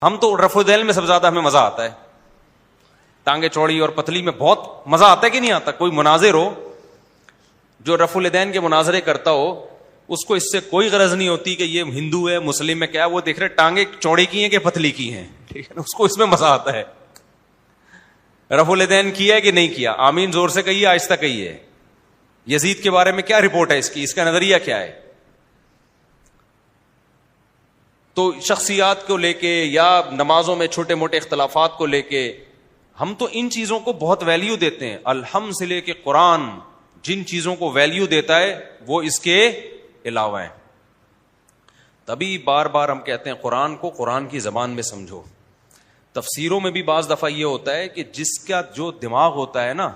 ہم تو رفع الیدین میں سب سے زیادہ ہمیں مزہ آتا ہے، ٹانگیں چوڑی اور پتلی میں بہت مزہ آتا ہے کہ نہیں آتا؟ کوئی مناظر ہو جو رفع الیدین کے مناظرے کرتا ہو، اس کو اس سے کوئی غرض نہیں ہوتی کہ یہ ہندو ہے مسلم ہے کیا، وہ دیکھ رہے ٹانگیں چوڑی کی ہیں کہ پتلی کی ہیں، ٹھیک ہے نا، اس کو اس میں مزہ آتا ہے۔ رفع الیدین کیا ہے کہ نہیں کیا؟ آمین زور سے کہیے، آہستہ کہیے۔ یزید کے بارے میں کیا رپورٹ ہے اس کی، اس کا نظریہ کیا ہے؟ تو شخصیات کو لے کے یا نمازوں میں چھوٹے موٹے اختلافات کو لے کے ہم تو ان چیزوں کو بہت ویلیو دیتے ہیں۔ الحمد سے لے کے قرآن جن چیزوں کو ویلیو دیتا ہے وہ اس کے علاوہ ہیں۔ تبھی بار بار ہم کہتے ہیں قرآن کو قرآن کی زبان میں سمجھو۔ تفسیروں میں بھی بعض دفعہ یہ ہوتا ہے کہ جس کا جو دماغ ہوتا ہے نا،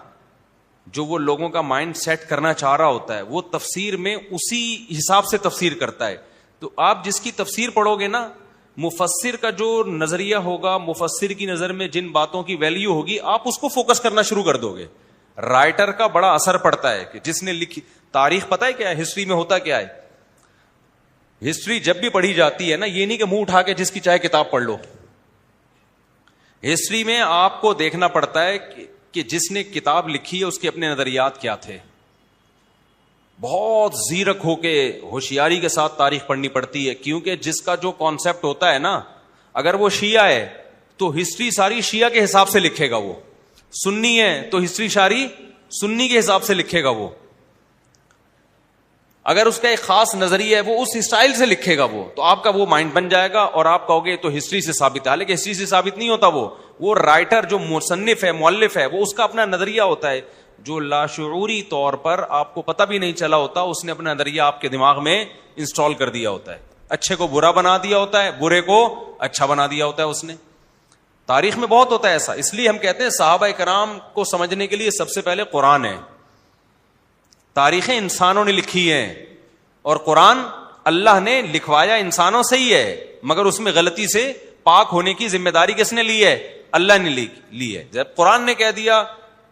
جو وہ لوگوں کا مائنڈ سیٹ کرنا چاہ رہا ہوتا ہے، وہ تفسیر میں اسی حساب سے تفسیر کرتا ہے۔ تو آپ جس کی تفسیر پڑھو گے نا، مفسر کا جو نظریہ ہوگا، مفسر کی نظر میں جن باتوں کی ویلیو ہوگی، آپ اس کو فوکس کرنا شروع کر دو گے۔ رائٹر کا بڑا اثر پڑتا ہے کہ جس نے لکھی تاریخ، پتہ ہے کیا ہے ہسٹری میں ہوتا کیا ہے؟ ہسٹری جب بھی پڑھی جاتی ہے نا، یہ نہیں کہ منہ اٹھا کے جس کی چاہے کتاب پڑھ لو۔ ہسٹری میں آپ کو دیکھنا پڑتا ہے کہ جس نے کتاب لکھی ہے اس کے اپنے نظریات کیا تھے۔ بہت زیرک ہو کے ہوشیاری کے ساتھ تاریخ پڑھنی پڑتی ہے، کیونکہ جس کا جو کانسیپٹ ہوتا ہے نا، اگر وہ شیعہ ہے تو ہسٹری ساری شیعہ کے حساب سے لکھے گا، وہ سنی ہے تو ہسٹری ساری سنی کے حساب سے لکھے گا، وہ اگر اس کا ایک خاص نظریہ ہے وہ اس اسٹائل سے لکھے گا، وہ تو آپ کا وہ مائنڈ بن جائے گا اور آپ کہو گے تو ہسٹری سے ثابت ہے، حالانکہ ہسٹری سے ثابت نہیں ہوتا۔ وہ رائٹر جو مصنف ہے، مؤلف ہے، وہ اس کا اپنا نظریہ ہوتا ہے جو لاشعوری طور پر آپ کو پتہ بھی نہیں چلا ہوتا، اس نے اپنا نظریہ آپ کے دماغ میں انسٹال کر دیا ہوتا ہے، اچھے کو برا بنا دیا ہوتا ہے، برے کو اچھا بنا دیا ہوتا ہے اس نے۔ تاریخ میں بہت ہوتا ہے ایسا، اس لیے ہم کہتے ہیں صحابہ کرام کو سمجھنے کے لیے سب سے پہلے قرآن ہے۔ تاریخیں انسانوں نے لکھی ہیں اور قرآن اللہ نے لکھوایا انسانوں سے ہی ہے، مگر اس میں غلطی سے پاک ہونے کی ذمہ داری کس نے لی ہے؟ اللہ نے لی ہے۔ جب قرآن نے کہہ دیا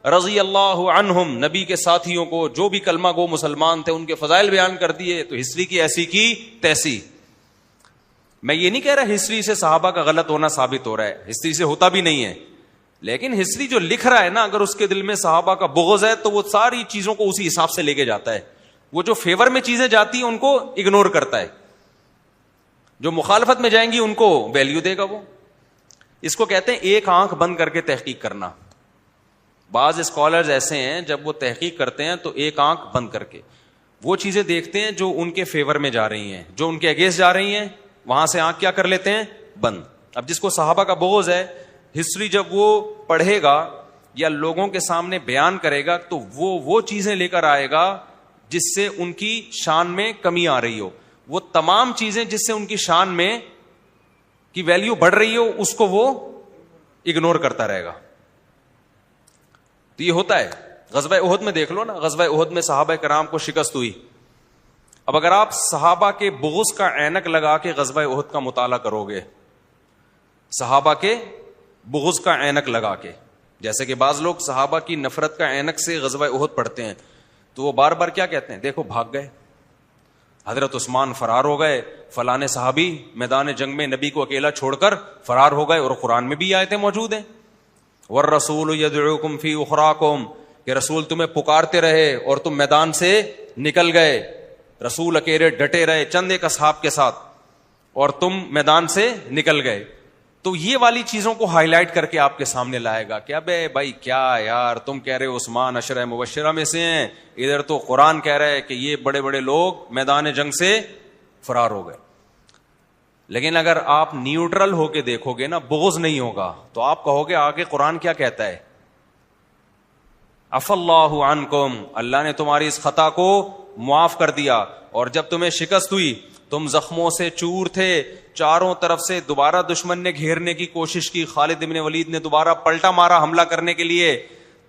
رضی اللہ عنہم، نبی کے ساتھیوں کو جو بھی کلمہ گو مسلمان تھے ان کے فضائل بیان کر دیے، تو ہسٹری کی ایسی کی تیسی۔ میں یہ نہیں کہہ رہا ہسٹری سے صحابہ کا غلط ہونا ثابت ہو رہا ہے، ہسٹری سے ہوتا بھی نہیں ہے، لیکن ہسٹری جو لکھ رہا ہے نا، اگر اس کے دل میں صحابہ کا بغض ہے تو وہ ساری چیزوں کو اسی حساب سے لے کے جاتا ہے۔ وہ جو فیور میں چیزیں جاتی ہیں ان کو اگنور کرتا ہے، جو مخالفت میں جائیں گی ان کو ویلیو دے گا۔ وہ اس کو کہتے ہیں ایک آنکھ بند کر کے تحقیق کرنا۔ بعض اسکالرز ایسے ہیں جب وہ تحقیق کرتے ہیں تو ایک آنکھ بند کر کے وہ چیزیں دیکھتے ہیں جو ان کے فیور میں جا رہی ہیں، جو ان کے اگینسٹ جا رہی ہیں، وہاں سے آنکھ کیا کر لیتے ہیں؟ بند۔ اب جس کو صحابہ کا بغض ہے، ہسٹری جب وہ پڑھے گا یا لوگوں کے سامنے بیان کرے گا تو وہ چیزیں لے کر آئے گا جس سے ان کی شان میں کمی آ رہی ہو، وہ تمام چیزیں جس سے ان کی شان میں کی ویلیو بڑھ رہی ہو اس کو وہ اگنور کرتا رہے گا۔ تو یہ ہوتا ہے۔ غزوہ احد میں دیکھ لو نا، غزوہ احد میں صحابہ کرام کو شکست ہوئی۔ اب اگر آپ صحابہ کے بغض کا عینک لگا کے غزوہ احد کا مطالعہ کرو گے، صحابہ کے بغض کا عینک لگا کے، جیسے کہ بعض لوگ صحابہ کی نفرت کا عینک سے غزوہ احد پڑھتے ہیں تو وہ بار بار کیا کہتے ہیں؟ دیکھو بھاگ گئے، حضرت عثمان فرار ہو گئے، فلاں صحابی میدان جنگ میں نبی کو اکیلا چھوڑ کر فرار ہو گئے، اور قرآن میں بھی آیتیں موجود ہیں والرسول یدعوکم فی اخراکم، کہ رسول تمہیں پکارتے رہے اور تم میدان سے نکل گئے، رسول اکیلے ڈٹے رہے چند ایک اصحاب کے ساتھ اور تم میدان سے نکل گئے۔ تو یہ والی چیزوں کو ہائی لائٹ کر کے آپ کے سامنے لائے گا کہ ابے بھائی کیا یار، تم کہہ رہے ہو عثمان عشرہ مبشرہ میں سے ہیں، ادھر تو قرآن کہہ رہا ہے کہ یہ بڑے بڑے لوگ میدان جنگ سے فرار ہو گئے۔ لیکن اگر آپ نیوٹرل ہو کے دیکھو گے نا، بغض نہیں ہوگا، تو آپ کہو گے آگے قرآن کیا کہتا ہے؟ عف اللہ عنکم، اللہ نے تمہاری اس خطا کو معاف کر دیا، اور جب تمہیں شکست ہوئی تم زخموں سے چور تھے، چاروں طرف سے دوبارہ دشمن نے گھیرنے کی کوشش کی، خالد بن ولید نے دوبارہ پلٹا مارا حملہ کرنے کے لیے،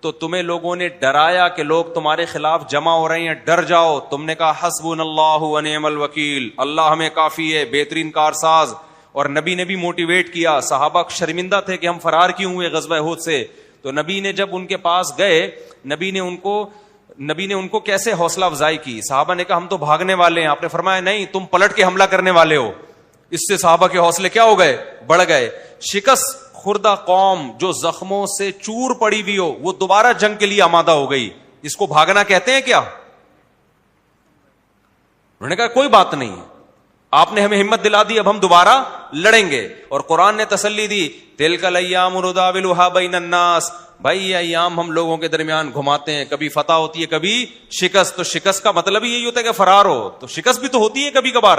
تو تمہیں لوگوں نے ڈرایا کہ لوگ تمہارے خلاف جمع ہو رہے ہیں، ڈر جاؤ، تم نے کہا حسبنا اللہ ونعم الوکیل، اللہ ہمیں کافی ہے، بہترین کارساز، اور نبی نے بھی موٹیویٹ کیا۔ صحابہ شرمندہ تھے کہ ہم فرار کیوں ہوئے غزوہ احد سے، تو نبی نے جب ان کے پاس گئے، نبی نے ان کو کیسے حوصلہ افزائی کی۔ صحابہ نے کہا ہم تو بھاگنے والے ہیں، آپ نے فرمایا نہیں تم پلٹ کے حملہ کرنے والے ہو، اس سے صحابہ کے حوصلے کیا ہو گئے؟ بڑھ گئے. شکست خوردہ قوم جو زخموں سے چور پڑی ہوئی ہو وہ دوبارہ جنگ کے لیے آمادہ ہو گئی. اس کو بھاگنا کہتے ہیں کیا؟ انہوں نے کہا کوئی بات نہیں, آپ نے ہمیں ہمت دلا دی, اب ہم دوبارہ لڑیں گے. اور قرآن نے تسلی دی, تلک الایام نداولها بین الناس, بھائی یہ ایام ہم لوگوں کے درمیان گھماتے ہیں, کبھی فتح ہوتی ہے کبھی شکست. تو شکست کا مطلب ہی یہی ہوتا ہے کہ فرار ہو, تو شکست بھی تو ہوتی ہے کبھی کبھار.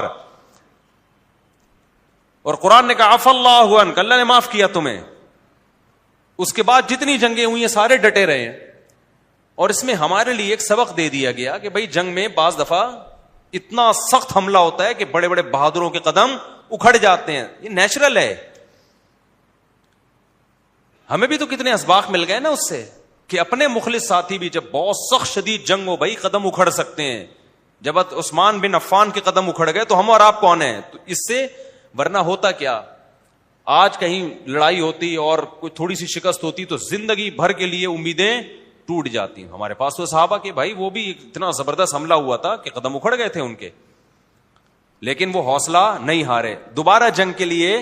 اور قرآن نے کہا عفا اللہ عنک, اللہ نے معاف کیا تمہیں. اس کے بعد جتنی جنگیں ہوئی ہیں سارے ڈٹے رہے ہیں. اور اس میں ہمارے لیے ایک سبق دے دیا گیا کہ بھائی جنگ میں بعض دفعہ اتنا سخت حملہ ہوتا ہے کہ بڑے بڑے بہادروں کے قدم اکھڑ جاتے ہیں, یہ نیچرل ہے. ہمیں بھی تو کتنے اسباق مل گئے نا اس سے, کہ اپنے مخلص ساتھی بھی جب بہت سخت شدید جنگ ہو بھائی قدم اکھڑ سکتے ہیں. جب عثمان بن عفان کے قدم اکھڑ گئے تو ہم اور آپ کون ہیں؟ تو اس سے ورنہ ہوتا کیا, آج کہیں لڑائی ہوتی اور کوئی تھوڑی سی شکست ہوتی تو زندگی بھر کے لیے امیدیں ٹوٹ جاتی. ہمارے پاس تو صحابہ کے بھائی وہ بھی اتنا زبردست حملہ ہوا تھا کہ قدم اکھڑ گئے تھے ان کے, لیکن وہ حوصلہ نہیں ہارے, دوبارہ جنگ کے لیے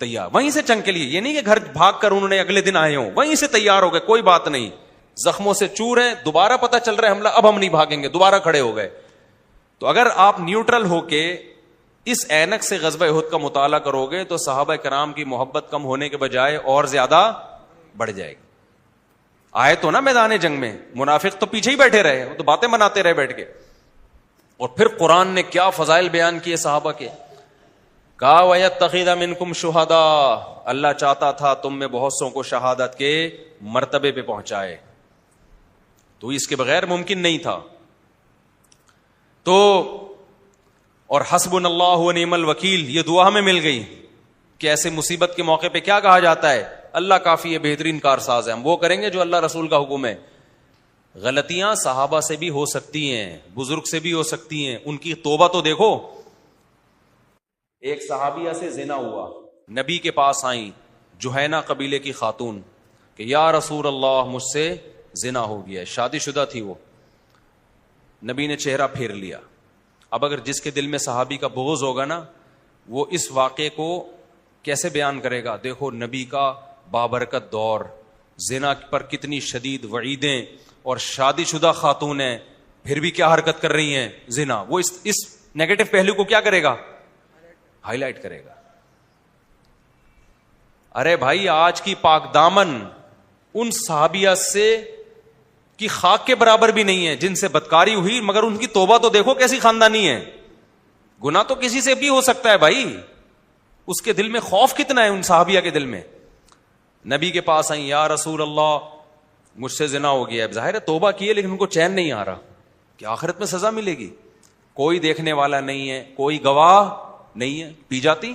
تیار. وہیں سے جنگ کے لیے, یہ نہیں کہ گھر بھاگ کر انہوں نے اگلے دن آئے ہوں, وہیں سے تیار ہو گئے, کوئی بات نہیں, زخموں سے چور ہیں, دوبارہ پتہ چل رہا ہے حملہ, اب ہم نہیں بھاگیں گے, دوبارہ کھڑے ہو گئے. تو اگر آپ نیوٹرل ہو کے اس اینک سے غزوہ احد کا مطالعہ کرو گے تو صحابہ کرام کی محبت کم ہونے کے بجائے اور زیادہ بڑھ جائے گی. آئے تو نا میدان جنگ میں, منافق تو پیچھے ہی بیٹھے رہے, وہ تو باتیں بناتے رہے بیٹھ کے. اور پھر قرآن نے کیا فضائل بیان کیے صحابہ کے, کہا وَيَتَّخِذَ مِنْكُمْ شُهَدَاءَ, اللہ چاہتا تھا تم میں بہت سوں کو شہادت کے مرتبے پہ پہنچائے, تو اس کے بغیر ممکن نہیں تھا. تو اور حسبنا اللہ ونعم الوکیل, یہ دعا ہمیں مل گئی کہ ایسے مصیبت کے موقع پہ کیا کہا جاتا ہے, اللہ کافی ہے, بہترین کارساز ہے, ہم وہ کریں گے جو اللہ رسول کا حکم ہے. غلطیاں صحابہ سے بھی ہو سکتی ہیں, بزرگ سے بھی ہو سکتی ہیں, ان کی توبہ تو دیکھو. ایک صحابیہ سے زنا ہوا, نبی کے پاس آئیں جوہینہ قبیلے کی خاتون کہ یا رسول اللہ مجھ سے زنا ہو گیا, شادی شدہ تھی وہ. نبی نے چہرہ پھیر لیا. اب اگر جس کے دل میں صحابی کا بغض ہوگا نا, وہ اس واقعے کو کیسے بیان کرے گا؟ دیکھو نبی کا بابرکت دور, زنا پر کتنی شدید وعیدیں, اور شادی شدہ خاتون ہیں پھر بھی کیا حرکت کر رہی ہیں, زنا. وہ اس نیگیٹو پہلو کو کیا کرے گا؟ ہائی لائٹ کرے گا. ارے بھائی آج کی پاک دامن ان صحابیہ سے کی خاک کے برابر بھی نہیں ہے جن سے بدکاری ہوئی, مگر ان کی توبہ تو دیکھو کیسی خاندانی ہے. گناہ تو کسی سے بھی ہو سکتا ہے بھائی, اس کے دل میں خوف کتنا ہے ان صحابیہ کے دل میں. نبی کے پاس آئیں, یا رسول اللہ مجھ سے زنا ہو گیا ہے. ظاہر ہے توبہ کی ہے لیکن ان کو چین نہیں آ رہا کہ آخرت میں سزا ملے گی. کوئی دیکھنے والا نہیں ہے, کوئی گواہ نہیں ہے, پی جاتی.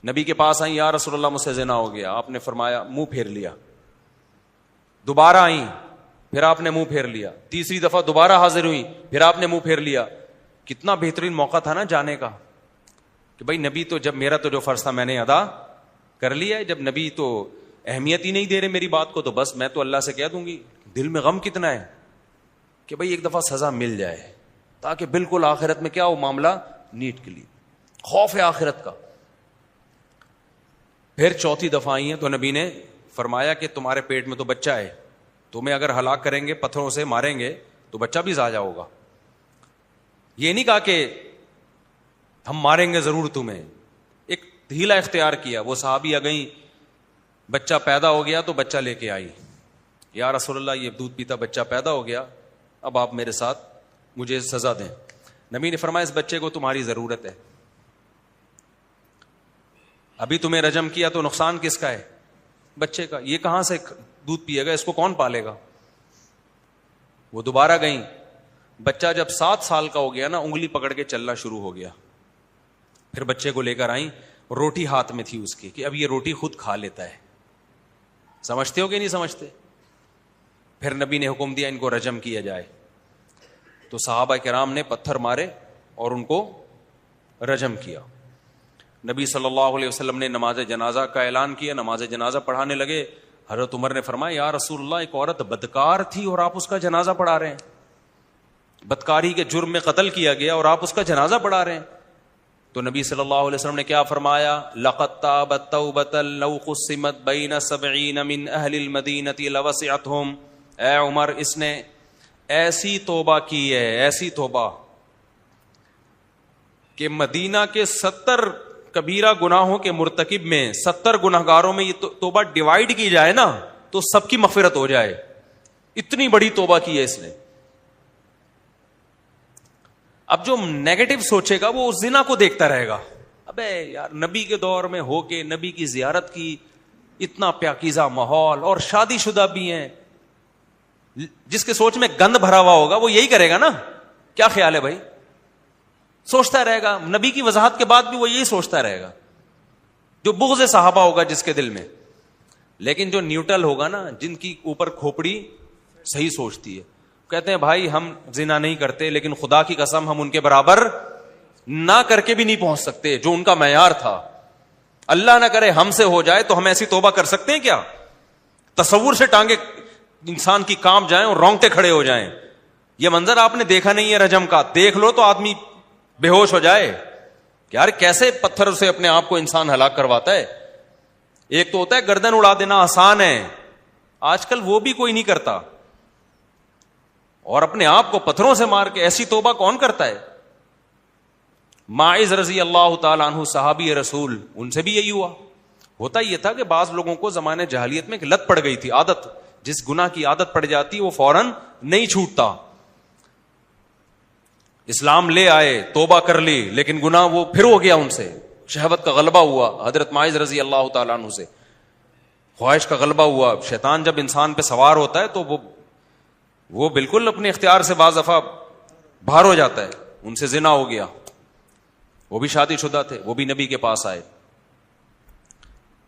نبی کے پاس آئیں, یا رسول اللہ مجھ سے زنا ہو گیا. آپ نے فرمایا, منہ پھیر لیا. دوبارہ آئیں, پھر آپ نے منہ پھیر لیا. تیسری دفعہ دوبارہ حاضر ہوئی, پھر آپ نے منہ پھیر لیا. کتنا بہترین موقع تھا نا جانے کا کہ بھائی نبی تو, جب میرا تو جو فرض تھا میں نے ادا کر لیا ہے, جب نبی تو اہمیت ہی نہیں دے رہے میری بات کو, تو بس میں تو اللہ سے کہہ دوں گی. دل میں غم کتنا ہے کہ بھائی ایک دفعہ سزا مل جائے تاکہ بالکل آخرت میں کیا ہو معاملہ نیٹ کلین, خوف ہے آخرت کا. پھر چوتھی دفعہ آئی ہیں تو نبی نے فرمایا کہ تمہارے پیٹ میں تو بچہ ہے, تمہیں اگر ہلاک کریں گے, پتھروں سے ماریں گے تو بچہ بھی ضائع ہوگا. یہ نہیں کہا کہ ہم ماریں گے ضرور تمہیں, ایک ہیلا اختیار کیا. وہ صحابی آ گئیں, بچہ پیدا ہو گیا تو بچہ لے کے آئی. یا رسول اللہ یہ دودھ پیتا بچہ پیدا ہو گیا, اب آپ میرے ساتھ مجھے سزا دیں. نبی نے فرمایا اس بچے کو تمہاری ضرورت ہے, ابھی تمہیں رجم کیا تو نقصان کس کا ہے؟ بچے کا. یہ کہاں سے دودھ پیے گا, اس کو کون پالے گا؟ وہ دوبارہ گئیں, بچہ جب 7 سال کا ہو گیا نا, انگلی پکڑ کے چلنا شروع ہو گیا. پھر بچے کو لے کر آئیں, روٹی ہاتھ میں تھی اس کی کہ اب یہ روٹی خود کھا لیتا ہے. سمجھتے ہو کہ نہیں سمجھتے؟ پھر نبی نے حکم دیا ان کو رجم کیا جائے. تو صحابہ کرام نے پتھر مارے اور ان کو رجم کیا. نبی صلی اللہ علیہ وسلم نے نماز جنازہ کا اعلان کیا, نماز جنازہ پڑھانے لگے. حضرت عمر نے فرمایا, یا رسول اللہ ایک عورت بدکار تھی اور آپ اس کا جنازہ پڑھا رہے ہیں. بدکاری کے جرم میں قتل کیا گیا اور آپ اس کا جنازہ پڑھا رہے ہیں. تو نبی صلی اللہ علیہ وسلم نے کیا فرمایا؟ لقد تابت توبۃ لو قسمت بین 70 من اہل المدینہ لوسعتهم. اے عمر، اس نے ایسی توبہ کی ہے، ایسی توبہ کہ مدینہ کے 70 کبیرہ گناہوں کے مرتکب میں 70 گناہگاروں میں یہ توبہ ڈیوائیڈ کی جائے نا تو سب کی مغفرت ہو جائے. اتنی بڑی توبہ کی ہے اس نے. اب جو نیگیٹو سوچے گا وہ اس زنا کو دیکھتا رہے گا. ابے یار، نبی کے دور میں ہو کے نبی کی زیارت کی، اتنا پاکیزہ ماحول، اور شادی شدہ بھی ہیں. جس کے سوچ میں گند بھرا ہوا ہوگا وہ یہی کرے گا نا. کیا خیال ہے بھائی؟ سوچتا رہے گا. نبی کی وضاحت کے بعد بھی وہ یہی سوچتا رہے گا. جو بغض صحابہ ہوگا جس کے دل میں. لیکن جو نیوٹرل ہوگا نا، جن کی اوپر کھوپڑی صحیح سوچتی ہے، کہتے ہیں بھائی ہم زنا نہیں کرتے، لیکن خدا کی قسم ہم ان کے برابر نہ کر کے بھی نہیں پہنچ سکتے جو ان کا معیار تھا. اللہ نہ کرے ہم سے ہو جائے تو ہم ایسی توبہ کر سکتے ہیں کیا؟ تصور سے ٹانگے انسان کی کانپ جائیں اور رونگٹے کھڑے ہو جائیں. یہ منظر آپ نے دیکھا نہیں ہے رجم کا؟ دیکھ لو تو آدمی بے ہوش ہو جائے. یار کیسے پتھر سے اپنے آپ کو انسان ہلاک کرواتا ہے. ایک تو ہوتا ہے گردن اڑا دینا آسان ہے، آج کل وہ بھی کوئی نہیں کرتا. اور اپنے آپ کو پتھروں سے مار کے ایسی توبہ کون کرتا ہے؟ ماعز رضی اللہ تعالیٰ عنہ صحابی رسول، ان سے بھی یہی ہوا. ہوتا یہ تھا کہ بعض لوگوں کو زمانے جاہلیت میں ایک لت پڑ گئی تھی، عادت. جس گناہ کی عادت پڑ جاتی وہ فوراً نہیں چھوٹتا. اسلام لے آئے، توبہ کر لی، لیکن گناہ وہ پھر ہو گیا ان سے. شہوت کا غلبہ ہوا حضرت ماعز رضی اللہ تعالیٰ عنہ سے، خواہش کا غلبہ ہوا. شیطان جب انسان پہ سوار ہوتا ہے تو وہ بالکل اپنے اختیار سے بعض دفعہ باہر ہو جاتا ہے. ان سے زنا ہو گیا. وہ بھی شادی شدہ تھے، وہ بھی نبی کے پاس آئے.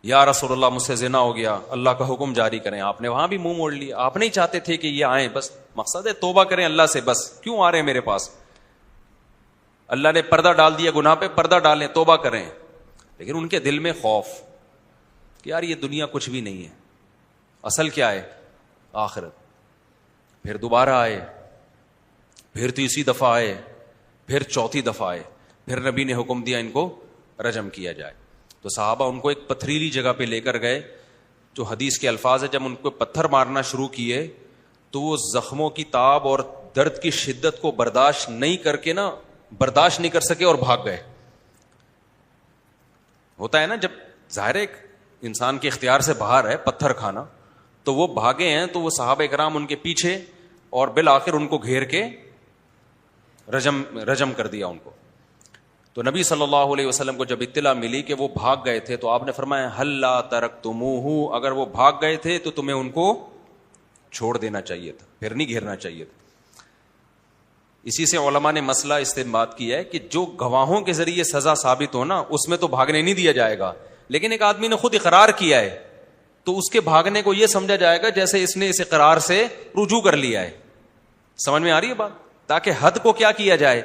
یا رسول اللہ مجھ سے زنا ہو گیا، اللہ کا حکم جاری کریں. آپ نے وہاں بھی منہ موڑ لیا. آپ نہیں چاہتے تھے کہ یہ آئیں، بس مقصد ہے توبہ کریں اللہ سے. بس کیوں آ رہے ہیں میرے پاس؟ اللہ نے پردہ ڈال دیا گناہ پہ، پردہ ڈالیں، توبہ کریں. لیکن ان کے دل میں خوف کہ یار یہ دنیا کچھ بھی نہیں ہے، اصل کیا ہے؟ آخرت. پھر دوبارہ آئے، پھر تیسری دفعہ آئے، پھر چوتھی دفعہ آئے. پھر نبی نے حکم دیا ان کو رجم کیا جائے. تو صحابہ ان کو ایک پتھریلی جگہ پہ لے کر گئے. جو حدیث کے الفاظ ہے، جب ان کو پتھر مارنا شروع کیے تو وہ زخموں کی تاب اور درد کی شدت کو برداشت نہیں کر سکے اور بھاگ گئے. ہوتا ہے نا، جب ظاہر ایک انسان کے اختیار سے باہر ہے پتھر کھانا، تو وہ بھاگے ہیں. تو وہ صحابہ کرام ان کے پیچھے، اور بالآخر ان کو گھیر کے رجم کر دیا ان کو. تو نبی صلی اللہ علیہ وسلم کو جب اطلاع ملی کہ وہ بھاگ گئے تھے تو آپ نے فرمایا ہلا ترکتموہ، اگر وہ بھاگ گئے تھے تو تمہیں ان کو چھوڑ دینا چاہیے تھا، پھر نہیں گھیرنا چاہیے تھا. اسی سے علماء نے مسئلہ استنباط کیا ہے کہ جو گواہوں کے ذریعے سزا ثابت ہو نا، اس میں تو بھاگنے نہیں دیا جائے گا. لیکن ایک آدمی نے خود اقرار کیا ہے تو اس کے بھاگنے کو یہ سمجھا جائے گا جیسے اس نے اس اقرار سے رجوع کر لیا ہے. سمجھ میں آ رہی ہے بات؟ تاکہ حد کو کیا کیا جائے؟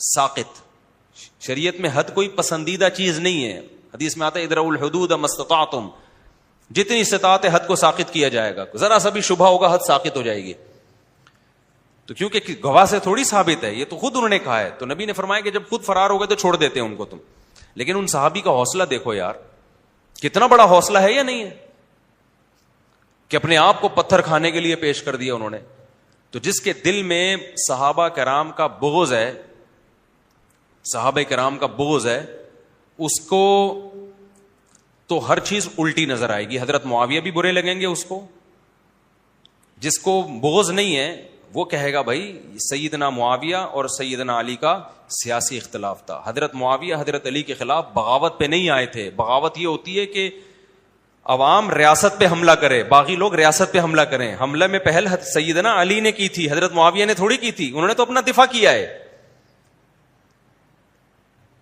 ساقط. شریعت میں حد کوئی پسندیدہ چیز نہیں ہے. حدیث میں آتا ہے ادرؤ الحدود ما استطعتم، جتنی استطاعت ہے حد کو ساقط کیا جائے گا. ذرا سا بھی شبہ ہوگا حد ساقط ہو جائے گی. تو کیونکہ گواہ سے تھوڑی ثابت ہے، یہ تو خود انہوں نے کہا ہے. تو نبی نے فرمایا کہ جب خود فرار ہو گئے تو چھوڑ دیتے ہیں ان کو تم. لیکن ان صحابی کا حوصلہ دیکھو یار، کتنا بڑا حوصلہ ہے یا نہیں ہے کہ اپنے آپ کو پتھر کھانے کے لیے پیش کر دیا انہوں نے. تو جس کے دل میں صحابہ کرام کا بغض ہے، صحابہ کرام کا بغض ہے، اس کو تو ہر چیز الٹی نظر آئے گی. حضرت معاویہ بھی برے لگیں گے اس کو. جس کو بغض نہیں ہے وہ کہے گا بھائی سیدنا معاویہ اور سیدنا علی کا سیاسی اختلاف تھا. حضرت معاویہ حضرت علی کے خلاف بغاوت پہ نہیں آئے تھے. بغاوت یہ ہوتی ہے کہ عوام ریاست پہ حملہ کرے، باقی لوگ ریاست پہ حملہ کریں. حملہ میں پہل سیدنا علی نے کی تھی، حضرت معاویہ نے تھوڑی کی تھی. انہوں نے تو اپنا دفاع کیا ہے.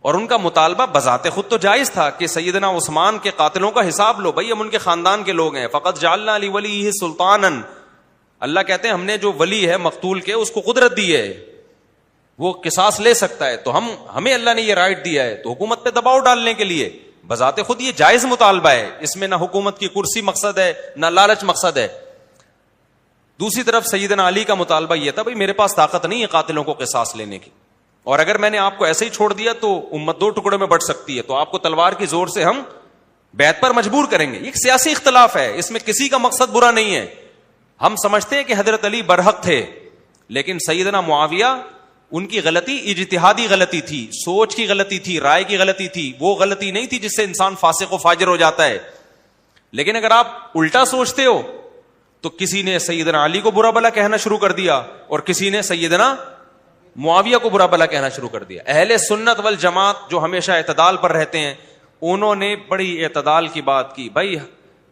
اور ان کا مطالبہ بذات خود تو جائز تھا کہ سیدنا عثمان کے قاتلوں کا حساب لو. بھائی ہم ان کے خاندان کے لوگ ہیں. فقط جعلنا لولیہ سلطانا، اللہ کہتے ہیں ہم نے جو ولی ہے مقتول کے اس کو قدرت دی ہے، وہ قصاص لے سکتا ہے. تو ہمیں اللہ نے یہ رائٹ دیا ہے، تو حکومت پہ دباؤ ڈالنے کے لیے بذات خود یہ جائز مطالبہ ہے. اس میں نہ حکومت کی کرسی مقصد ہے، نہ لالچ مقصد ہے. دوسری طرف سیدنا علی کا مطالبہ یہ تھا، بھائی میرے پاس طاقت نہیں ہے قاتلوں کو قصاص لینے کی، اور اگر میں نے آپ کو ایسے ہی چھوڑ دیا تو امت دو ٹکڑوں میں بٹ سکتی ہے، تو آپ کو تلوار کی زور سے ہم بیعت پر مجبور کریں گے۔ یہ ایک سیاسی اختلاف ہے، اس میں کسی کا مقصد برا نہیں ہے۔ ہم سمجھتے ہیں کہ حضرت علی برحق تھے، لیکن سیدنا معاویہ ان کی غلطی اجتہادی غلطی تھی، سوچ کی غلطی تھی، رائے کی غلطی تھی، وہ غلطی نہیں تھی جس سے انسان فاسق و فاجر ہو جاتا ہے۔ لیکن اگر آپ الٹا سوچتے ہو تو کسی نے سیدنا علی کو برا بھلا کہنا شروع کر دیا اور کسی نے سیدنا معاویہ کو برا بھلا کہنا شروع کر دیا۔ اہل سنت والجماعت جو ہمیشہ اعتدال پر رہتے ہیں، انہوں نے بڑی اعتدال کی بات کی۔ بھائی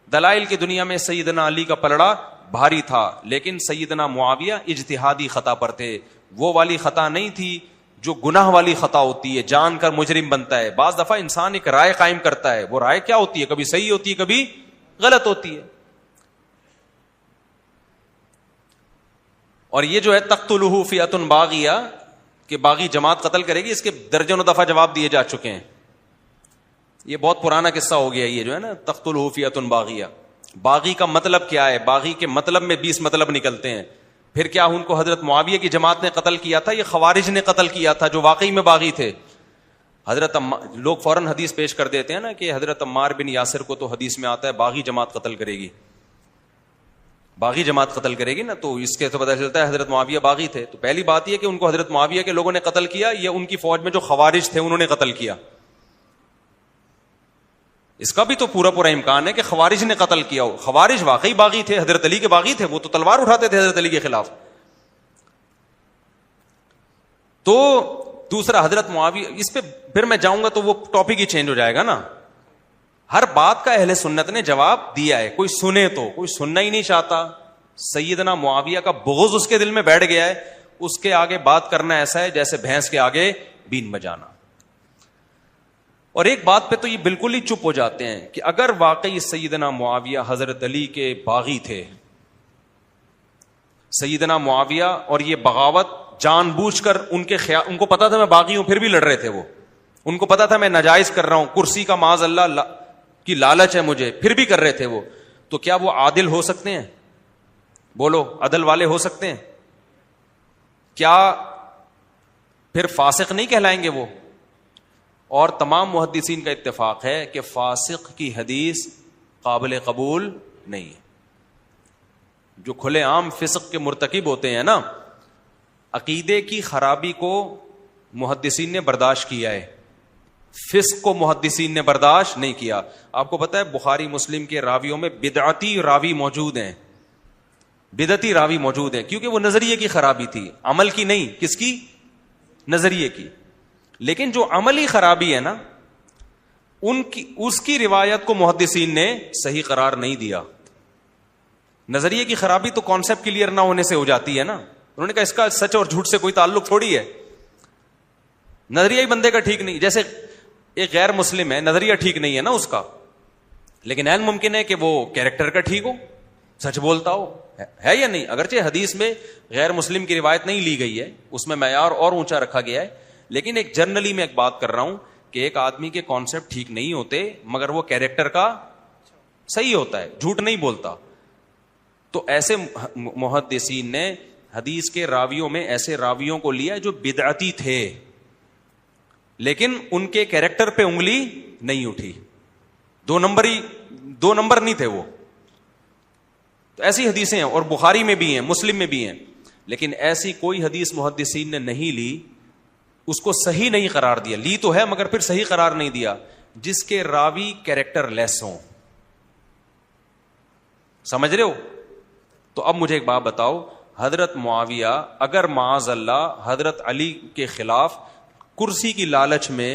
دلائل کی دنیا میں سیدنا علی کا پلڑا بھاری تھا، لیکن سیدنا معاویہ اجتہادی خطا پر تھے، وہ والی خطا نہیں تھی جو گناہ والی خطا ہوتی ہے، جان کر مجرم بنتا ہے۔ بعض دفعہ انسان ایک رائے قائم کرتا ہے، وہ رائے کیا ہوتی ہے؟ کبھی صحیح ہوتی ہے، کبھی غلط ہوتی ہے۔ اور یہ جو ہے تقتلہ فئۃ باغیہ کہ باغی جماعت قتل کرے گی، اس کے درجنوں دفعہ جواب دیے جا چکے ہیں۔ یہ بہت پرانا قصہ ہو گیا، یہ جو ہے نا تقتلہ فئۃ باغیہ، باغی کا مطلب کیا ہے؟ باغی کے مطلب میں 20 مطلب نکلتے ہیں۔ پھر کیا ان کو حضرت معاویہ کی جماعت نے قتل کیا تھا؟ یہ خوارج نے قتل کیا تھا جو واقعی میں باغی تھے۔ حضرت لوگ فوراً حدیث پیش کر دیتے ہیں نا کہ حضرت عمار بن یاسر کو تو حدیث میں آتا ہے باغی جماعت قتل کرے گی، باغی جماعت قتل کرے گی نا، تو اس کے تو پتہ چلتا ہے حضرت معاویہ باغی تھے۔ تو پہلی بات یہ کہ ان کو حضرت معاویہ کے لوگوں نے قتل کیا یا ان کی فوج میں جو خوارج تھے انہوں نے قتل کیا؟ اس کا بھی تو پورا امکان ہے کہ خوارج نے قتل کیا ہو۔ خوارج واقعی باغی تھے، حضرت علی کے باغی تھے، وہ تو تلوار اٹھاتے تھے حضرت علی کے خلاف۔ تو دوسرا حضرت معاویہ، اس پہ پھر میں جاؤں گا تو وہ ٹاپک ہی چینج ہو جائے گا نا۔ ہر بات کا اہل سنت نے جواب دیا ہے، کوئی سنے تو، کوئی سننا ہی نہیں چاہتا۔ سیدنا معاویہ کا بغض اس کے دل میں بیٹھ گیا ہے، اس کے آگے بات کرنا ایسا ہے جیسے بھینس کے آگے بین بجانا۔ اور ایک بات پہ تو یہ بالکل ہی چپ ہو جاتے ہیں کہ اگر واقعی سیدنا معاویہ حضرت علی کے باغی تھے، سیدنا معاویہ اور یہ بغاوت جان بوجھ کر ان کو پتا تھا میں باغی ہوں پھر بھی لڑ رہے تھے، وہ ان کو پتا تھا میں ناجائز کر رہا ہوں، کرسی کا معاذ اللہ کی لالچ ہے مجھے، پھر بھی کر رہے تھے وہ، تو کیا وہ عادل ہو سکتے ہیں؟ بولو، عدل والے ہو سکتے ہیں کیا؟ پھر فاسق نہیں کہلائیں گے وہ؟ اور تمام محدثین کا اتفاق ہے کہ فاسق کی حدیث قابل قبول نہیں ہے۔ جو کھلے عام فسق کے مرتکب ہوتے ہیں نا، عقیدے کی خرابی کو محدثین نے برداشت کیا ہے، فسق کو محدثین نے برداشت نہیں کیا۔ آپ کو پتا ہے بخاری مسلم کے راویوں میں بدعتی راوی موجود ہیں، بدعتی راوی موجود ہیں، کیونکہ وہ نظریے کی خرابی تھی، عمل کی نہیں۔ کس کی؟ نظریے کی۔ لیکن جو عملی خرابی ہے نا، اس کی روایت کو محدثین نے صحیح قرار نہیں دیا۔ نظریے کی خرابی تو کانسیپٹ کلیئر نہ ہونے سے ہو جاتی ہے نا، انہوں نے کہا اس کا سچ اور جھوٹ سے کوئی تعلق تھوڑی ہے، نظریہ ہی بندے کا ٹھیک نہیں۔ جیسے ایک غیر مسلم ہے، نظریہ ٹھیک نہیں ہے نا اس کا، لیکن عین ممکن ہے کہ وہ کیریکٹر کا ٹھیک ہو، سچ بولتا ہو، ہے یا نہیں؟ اگرچہ حدیث میں غیر مسلم کی روایت نہیں لی گئی ہے، اس میں معیار اور اونچا رکھا گیا ہے، لیکن ایک جنرلی میں ایک بات کر رہا ہوں کہ ایک آدمی کے کانسیپٹ ٹھیک نہیں ہوتے مگر وہ کیریکٹر کا صحیح ہوتا ہے، جھوٹ نہیں بولتا۔ تو ایسے محدثین نے حدیث کے راویوں میں ایسے راویوں کو لیا جو بدعتی تھے لیکن ان کے کیریکٹر پہ انگلی نہیں اٹھی، دو نمبر نہیں تھے وہ۔ تو ایسی حدیثیں ہیں، اور بخاری میں بھی ہیں، مسلم میں بھی ہیں، لیکن ایسی کوئی حدیث محدثین نے نہیں لی، اس کو صحیح نہیں قرار دیا، لی تو ہے مگر پھر صحیح قرار نہیں دیا، جس کے راوی کیریکٹر لیس ہوں۔ سمجھ رہے ہو؟ تو اب مجھے ایک بات بتاؤ، حضرت معاویہ اگر معاذ اللہ حضرت علی کے خلاف کرسی کی لالچ میں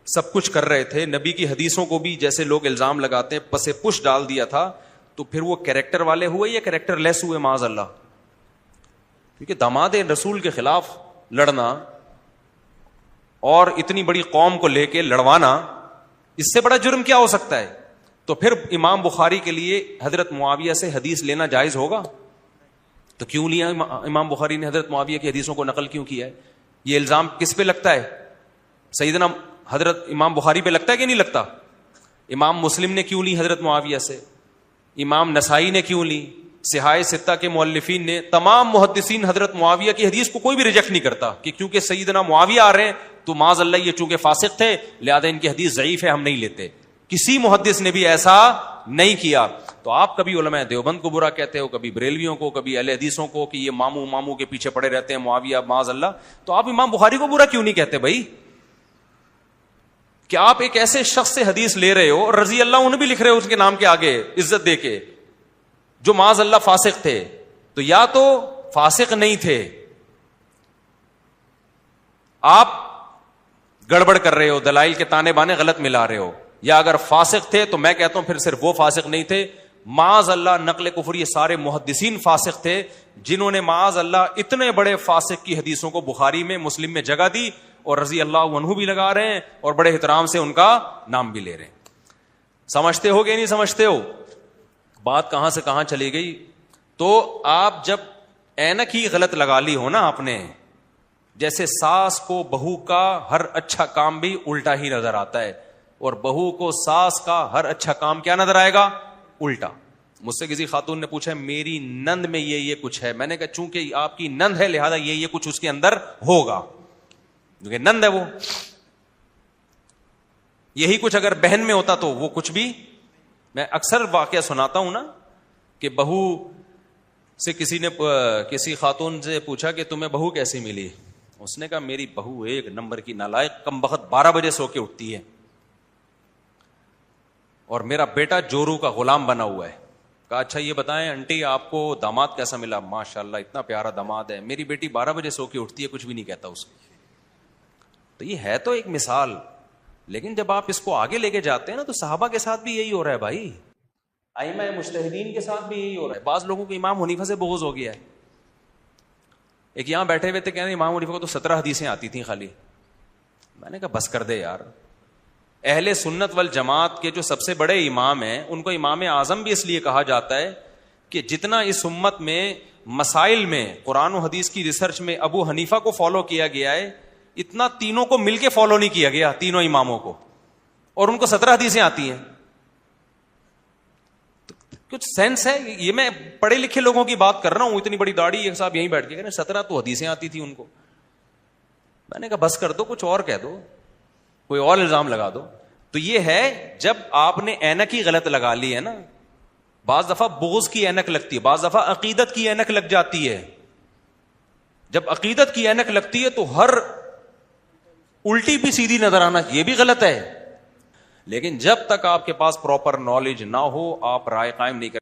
سب کچھ کر رہے تھے، نبی کی حدیثوں کو بھی جیسے لوگ الزام لگاتے ہیں پسے پش ڈال دیا تھا، تو پھر وہ کیریکٹر والے ہوئے یا کیریکٹر لیس ہوئے معاذ اللہ؟ کیونکہ داماد رسول کے خلاف لڑنا اور اتنی بڑی قوم کو لے کے لڑوانا، اس سے بڑا جرم کیا ہو سکتا ہے؟ تو پھر امام بخاری کے لیے حضرت معاویہ سے حدیث لینا جائز ہوگا؟ تو کیوں لیا امام بخاری نے حضرت معاویہ کی حدیثوں کو نقل کیوں کیا ہے؟ یہ الزام کس پہ لگتا ہے؟ سیدنا حضرت امام بخاری پہ لگتا ہے کہ نہیں لگتا؟ امام مسلم نے کیوں لی حضرت معاویہ سے؟ امام نسائی نے کیوں لی؟ صحاح ستہ کے مؤلفین نے، تمام محدثین حضرت معاویہ کی حدیث کو کوئی بھی ریجیکٹ نہیں کرتا کہ کیونکہ سیدنا معاویہ آ رہے ہیں تو معاذ اللہ یہ چونکہ فاسق تھے لہذا ان کی حدیث ضعیف ہے، ہم نہیں لیتے. کسی محدث نے بھی ایسا نہیں کیا. تو آپ کبھی علماء دیوبند کو برا کہتے ہو، کبھی بریلویوں کو، کبھی اہل حدیثوں کو کہ یہ ماموں کے پیچھے پڑے رہتے ہیں معاویہ معاذ اللہ. تو آپ امام بخاری کو برا کیوں نہیں کہتے بھائی؟ کہ آپ ایک ایسے شخص سے حدیث لے رہے ہو اور رضی اللہ انہیں بھی لکھ رہے ہو اس کے نام کے آگے عزت دے کے، جو معاذ اللہ فاسق تھے. تو یا تو فاسق نہیں تھے، آپ گڑبڑ کر رہے ہو، دلائل کے تانے بانے غلط ملا رہے ہو، یا اگر فاسق تھے تو میں کہتا ہوں پھر صرف وہ فاسق نہیں تھے، معاذ اللہ نقل کفر یہ سارے محدثین فاسق تھے جنہوں نے معاذ اللہ اتنے بڑے فاسق کی حدیثوں کو بخاری میں مسلم میں جگہ دی اور رضی اللہ عنہ بھی لگا رہے ہیں اور بڑے احترام سے ان کا نام بھی لے رہے ہیں. سمجھتے ہو کہ نہیں سمجھتے ہو؟ بات کہاں سے کہاں چلی گئی. تو آپ جب اینک ہی غلط لگا لی ہو نا آپ نے، جیسے ساس کو بہو کا ہر اچھا کام بھی الٹا ہی نظر آتا ہے اور بہو کو ساس کا ہر اچھا کام کیا نظر آئے گا؟ الٹا. مجھ سے کسی خاتون نے پوچھا میری نند میں یہ کچھ ہے، میں نے کہا چونکہ آپ کی نند ہے لہذا یہ کچھ اس کے اندر ہوگا کیونکہ نند ہے وہ. یہی کچھ اگر بہن میں ہوتا تو وہ کچھ بھی. میں اکثر واقعہ سناتا ہوں نا کہ بہو سے کسی خاتون سے پوچھا کہ تمہیں بہو کیسی ملی؟ اس نے کہا میری بہو ایک نمبر کی نالائق، کم بخت 12 بجے سو کے اٹھتی ہے اور میرا بیٹا جورو کا غلام بنا ہوا ہے. کہا اچھا یہ بتائیں آنٹی آپ کو داماد کیسا ملا؟ ماشاءاللہ اتنا پیارا داماد ہے. میری بیٹی 12 بجے سو کے اٹھتی ہے، کچھ بھی نہیں کہتا اس کو. تو یہ ہے تو ایک مثال، لیکن جب آپ اس کو آگے لے کے جاتے ہیں نا تو صحابہ کے ساتھ بھی یہی ہو رہا ہے بھائی، ائمہ مجتہدین کے ساتھ بھی یہی ہو رہا ہے. بعض لوگوں کو امام حنیفہ سے بغض ہو گیا ہے. ایک یہاں بیٹھے ہوئے تھے کہہ رہے امام حنیفہ کو تو 17 حدیثیں آتی تھیں خالی. میں نے کہا بس کر دے یار. اہل سنت والجماعت کے جو سب سے بڑے امام ہیں ان کو امام اعظم بھی اس لیے کہا جاتا ہے کہ جتنا اس امت میں مسائل میں قرآن و حدیث کی ریسرچ میں ابو حنیفہ کو فالو کیا گیا ہے اتنا تینوں کو مل کے فالو نہیں کیا گیا، تینوں اماموں کو، اور ان کو 17 حدیثیں آتی ہیں. کچھ سینس ہے؟ یہ میں پڑھے لکھے لوگوں کی بات کر رہا ہوں، اتنی بڑی داڑھی ایک صاحب یہیں بیٹھ کے کہہ رہے 17 تو حدیثیں آتی تھی ان کو. میں نے کہا بس کر دو، کچھ اور کہہ دو، کوئی اور الزام لگا دو. تو یہ ہے جب آپ نے اینک ہی غلط لگا لی ہے نا، بعض دفعہ بغض کی اینک لگتی ہے، بعض دفعہ عقیدت کی اینک لگ جاتی ہے. جب عقیدت کی اینک لگتی ہے تو ہر الٹی بھی سیدھی نظر آنا یہ بھی غلط ہے. لیکن جب تک آپ کے پاس پراپر نالج نہ ہو آپ رائے قائم نہیں کر